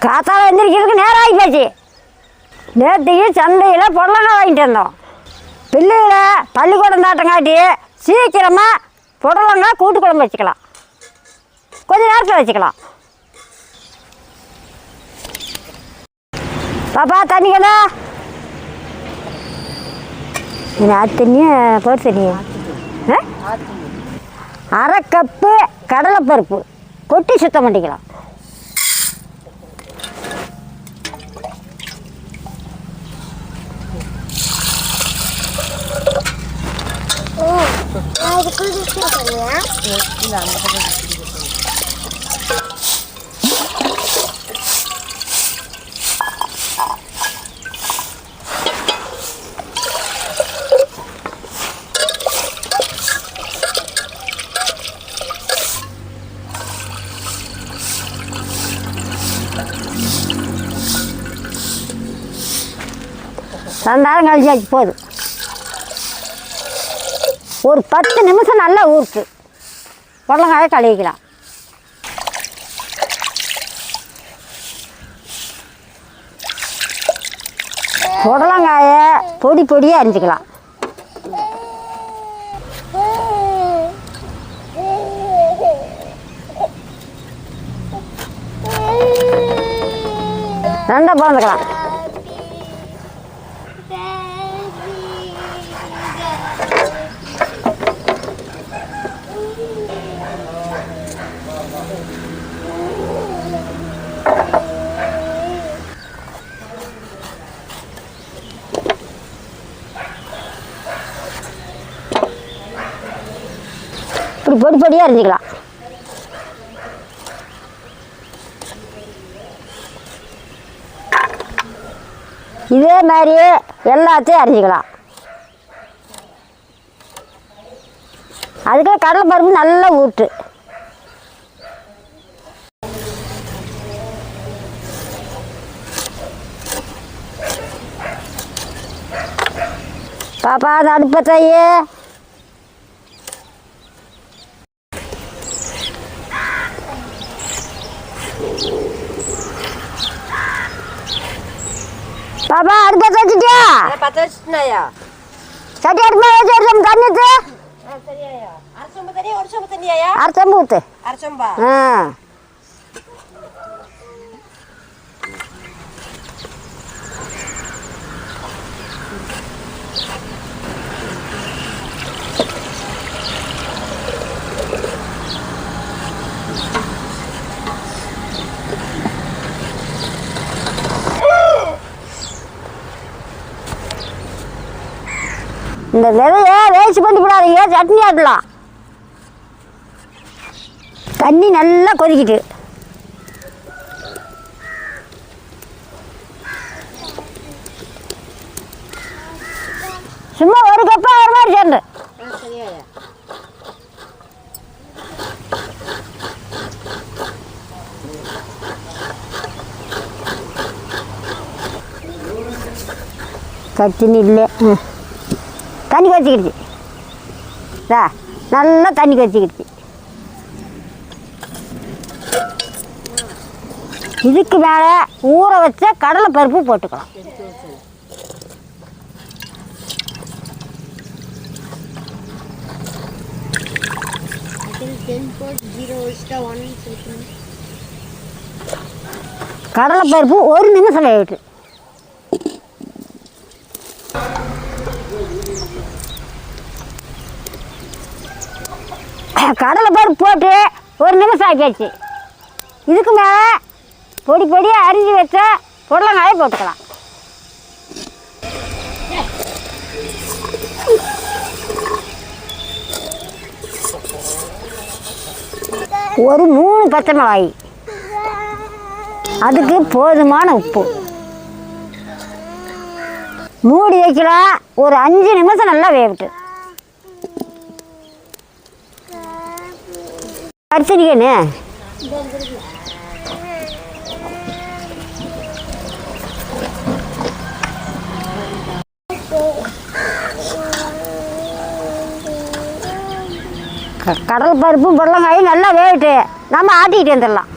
காத்தால எந்திரிக்கிறதுக்கு நேரம் ஆகி போச்சு. நேற்றுக்கு சந்தையில் புடலங்காய் வாங்கிட்டு வந்தோம். பிள்ளைகளை பள்ளிக்கூடம் தாட்டங்காட்டி சீக்கிரமாக புடலங்காய் கூட்டு குழம்பு வச்சுக்கலாம், கொஞ்சம் நேரத்தில் வச்சுக்கலாம். பாப்பா தண்ணி கடா ஆற்று தண்ணியா பருப்பு தண்ணியா? அரை கப்பு கடலைப்பருப்பு கொட்டி சுத்தம் பண்ணிக்கலாம். ரெண்டாயிரம் கழிச்சாச்சு போதும். ஒரு 10 நிமிஷம் நல்லா ஊருக்கு புடலங்காயை கழுவிக்கலாம். புடலங்காயை பொடி பொடியாக அரிஞ்சிக்கலாம். ரெண்டா பிறந்துக்கலாம். இப்படி பொடி பொடியாக அரிஞ்சிக்கலாம். இதே மாதிரியே எல்லாத்தையும் அரிஞ்சிக்கலாம். அதுக்கு கடலைப்பருப்பு நல்லா ஊட்டு. பாப்பா அது அடுப்பத்தையே பாப்பா அடுப்ப வச்சுட்டியா? பத்த வச்சுட்டியா? சட்டி அடுப்பா வச்சு ஒரு சம்பு தண்ணி ஊற்று. சரியாயா? அரை சம்பு தண்ணி ஒரு சம்பு தண்ணியாயா? அரை சம்பு ஊற்று. அரை சம்பா? இந்த விதையை வேஸ்ட் பண்ணி விடாதீங்க, சட்னி ஆட்டலாம். தண்ணி நல்லா கொதிக்கிட்டு சும்மா ஒரு கப்பா ஒரு மாதிரி சேர்ந்து சட்னி இல்லை. தண்ணி கொதிக்கிடுச்சு, நல்லா தண்ணி கொதிக்கிடுச்சு. இதுக்கு மேலே ஊற வச்ச கடலை பருப்பு போட்டுக்கலாம். கடலை பருப்பு 1 நிமிஷம் வேகட்டு. கடலை பருப்பு போட்டு 1 நிமிஷம் ஆகியாச்சு. இதுக்கு மேலே பொடி பொடியாக அரிஞ்சு வச்ச புடலங்காயை போட்டுக்கலாம். ஒரு 3 பச்சை மிளகாய், அதுக்கு போதுமான உப்பு, மூடி வைக்கலாம். ஒரு 5 நிமிஷம் நல்லா வேகட்டு. அரிசிக்கண்ணே கடல் பருப்பும் புடலங்காயும் நல்லா வேகட்டு. நம்ம ஆட்டிக்கிட்டு வந்துடலாம்.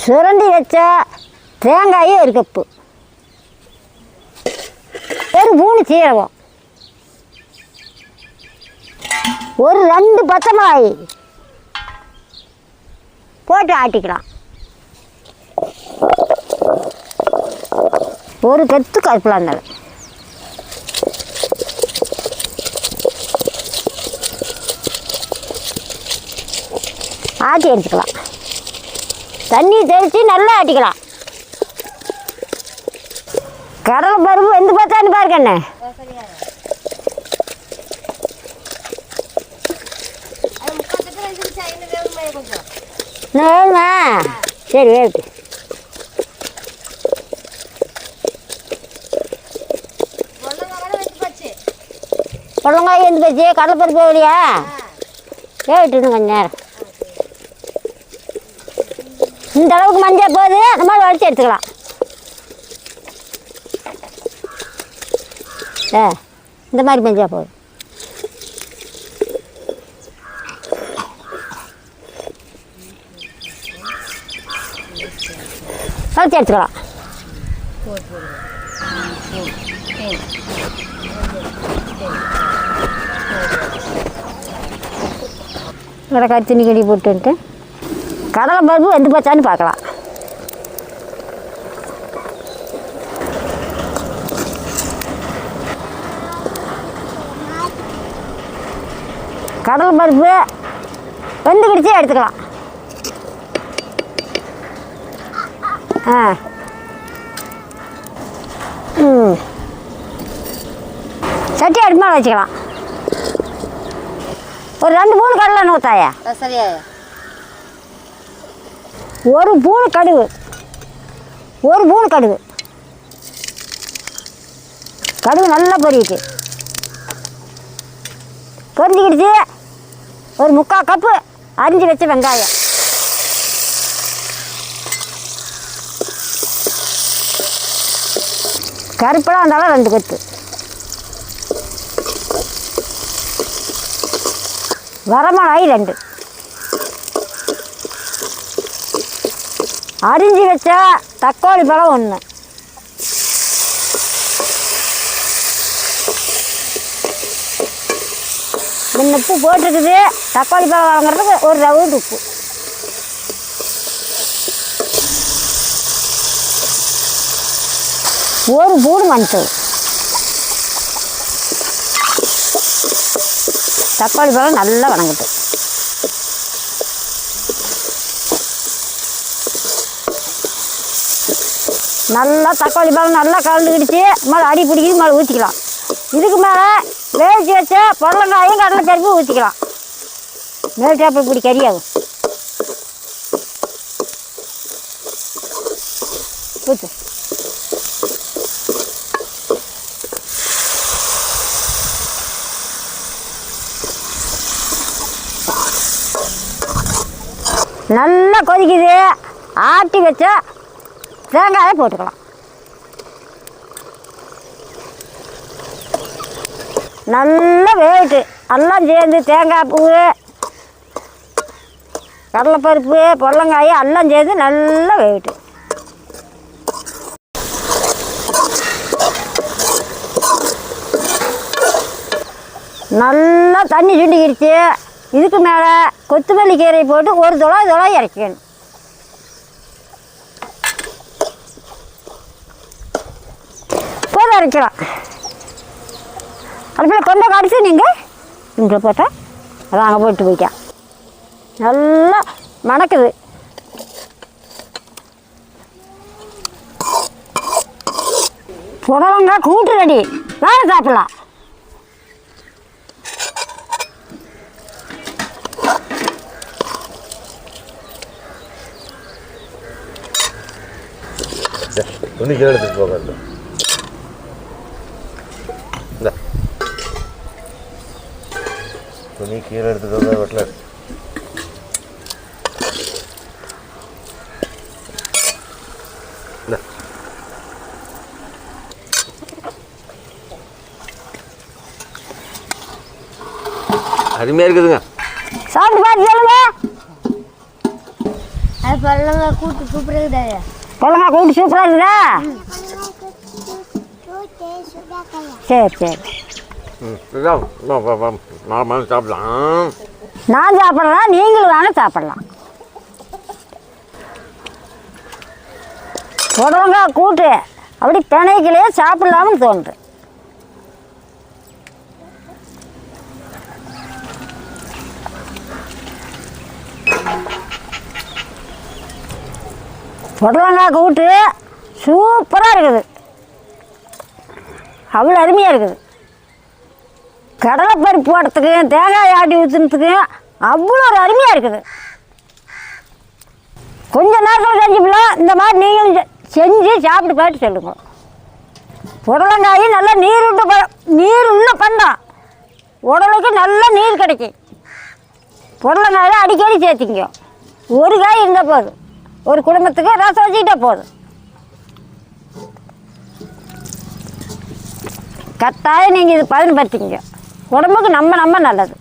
சுரண்டி வச்ச தேங்காயும் ஒரு கப்பு, ஒரு 3 சீரகம், ஒரு 2 பச்சை மிளகாய் போட்டு ஆட்டிக்கலாம். ஒரு கத்து கருப்பிலாந்தலை ஆட்டி எடுத்துக்கலாம். தண்ணி தெளித்து நல்லா ஆட்டிக்கலாம். கடலை பருப்பு வெந்து பார்த்தான்னு பாருங்க என்ன. வேணுமா? சரி வேட்டு. பொடலங்காய் வெந்து போச்சு, கடலைப்பருப்பு இல்லையா? வேட்டுன்னு கொஞ்சம் நேரம். இந்த அளவுக்கு மஞ்சள் போகுது, அந்த மாதிரி வடித்து எடுத்துக்கலாம். இந்த மாதிரி மஞ்சள் போகுது. வடித்து எடுத்துக்கலாம். வேறு கத்தினி கடி போட்டுன்ட்டு கடலை பருப்பு வெந்து போச்சான்னு பார்க்கலாம். கடலை பருப்பு வெந்து கிடிச்சே எடுத்துக்கலாம். சட்டி அடுப்பு மேலே வச்சுக்கலாம். ஒரு 2 கடலை நூத்தாயா? சரியா. ஒரு பூணு கடுகு, கடுகு நல்லா பொரியிட்டு பொரிஞ்சிக்கிடுச்சு. ஒரு 3/4 கப்பு அரிஞ்சு வச்ச வெங்காயம், கருப்பெல்லாம் இருந்தாலும் 2 கொத்து, வரமிளகாய் 2, அரிஞ்சு வச்ச தக்காளி பழம் 1, முன்ன உப்பு போட்டுருக்குது. தக்காளி பழம் வாங்குறதுக்கு ஒரு ரவுண்டு உப்பு, ஒரு பூண்டு மஞ்சள். தக்காளி பழம் நல்லா வணங்கட்டும். நல்லா தக்காளி பழம் நல்லா கலந்துக்கிடுச்சு. மேலே அடி பிடிக்கிது, மேலே ஊற்றிக்கலாம். இதுக்கு மேலே வேவிச்சு வச்ச பொடலங்காயும் கடலை பருப்பு ஊற்றிக்கலாம். மேல்டாப்பு இப்படி கறியாகும். ஊற்று. நல்லா கொதிக்குது. ஆட்டி வச்ச தேங்காயை போட்டுக்கலாம். நல்லா வேவிட்டு எல்லாம் சேர்ந்து தேங்காய் பூ, கடலைப்பருப்பு, பொடலங்காய் எல்லாம் சேர்ந்து நல்லா வேவிட்டு நல்லா தண்ணி சுண்டிக்கிடுச்சு. இதுக்கு மேலே கொத்தமல்லி கீரை போட்டு ஒரு துளை இறக்கணும். போதும், இறக்கலாம். அதுக்குள்ள கொண்டை கடிச்சு நீங்கள் இங்கே போட்டால் அதான் அங்கே போட்டு போய்க்கா. நல்லா மணக்குது. புடலங்காய் கூட்டு ரெடி. வேலை சாப்பிடலாம். துணி கீழே எடுத்துட்டு போகிறது. துணி கீழே எடுத்துட்டு போக வீட்டில் அருமையாக இருக்குதுங்க. சாப்பிட்டு பார்த்து சொல்லுங்க. பொடலங்காய் கூட்டு சூப்பராக இருக்குதாயா? பொடலங்காய் கூட்டு சூப்பராக இருக்குதா? சரி சரி. நான் சாப்பிடலாம். நான் சாப்பிட்றேன், நீங்களும் வாங்க சாப்பிட்லாம். புடலங்காய் கூட்டு அப்படி பிணைக்கிலே சாப்பிடலாம்னு தோணுது. புடலங்காய் கூட்டு சூப்பராக இருக்குது, அவ்வளோ அருமையாக இருக்குது. கடலைப்பருப்பு போடுறதுக்கு தேங்காய் ஆட்டி ஊற்றுறதுக்கு அவ்வளோ ஒரு அருமையாக இருக்குது. கொஞ்சம் நேரத்தில் செஞ்சுக்கலாம். இந்த மாதிரி நீங்களும் செஞ்சு சாப்பிட்டு பார்த்து சொல்லுங்க. புடலங்காய் நல்லா நீர் உள்ள பண்ணோம், உடலுக்கு நல்ல நீர் கிடைக்கும். புடலங்காயில் அடிக்கடி சேர்த்திங்க. ஒரு காய் இருந்தால் போதும், ஒரு குடும்பத்துக்கு ரசம் வச்சுக்கிட்டா போதும். கட்டாயம் நீங்கள் இது பயன்படுத்திங்க, உடம்புக்கு நம்ம நல்லது.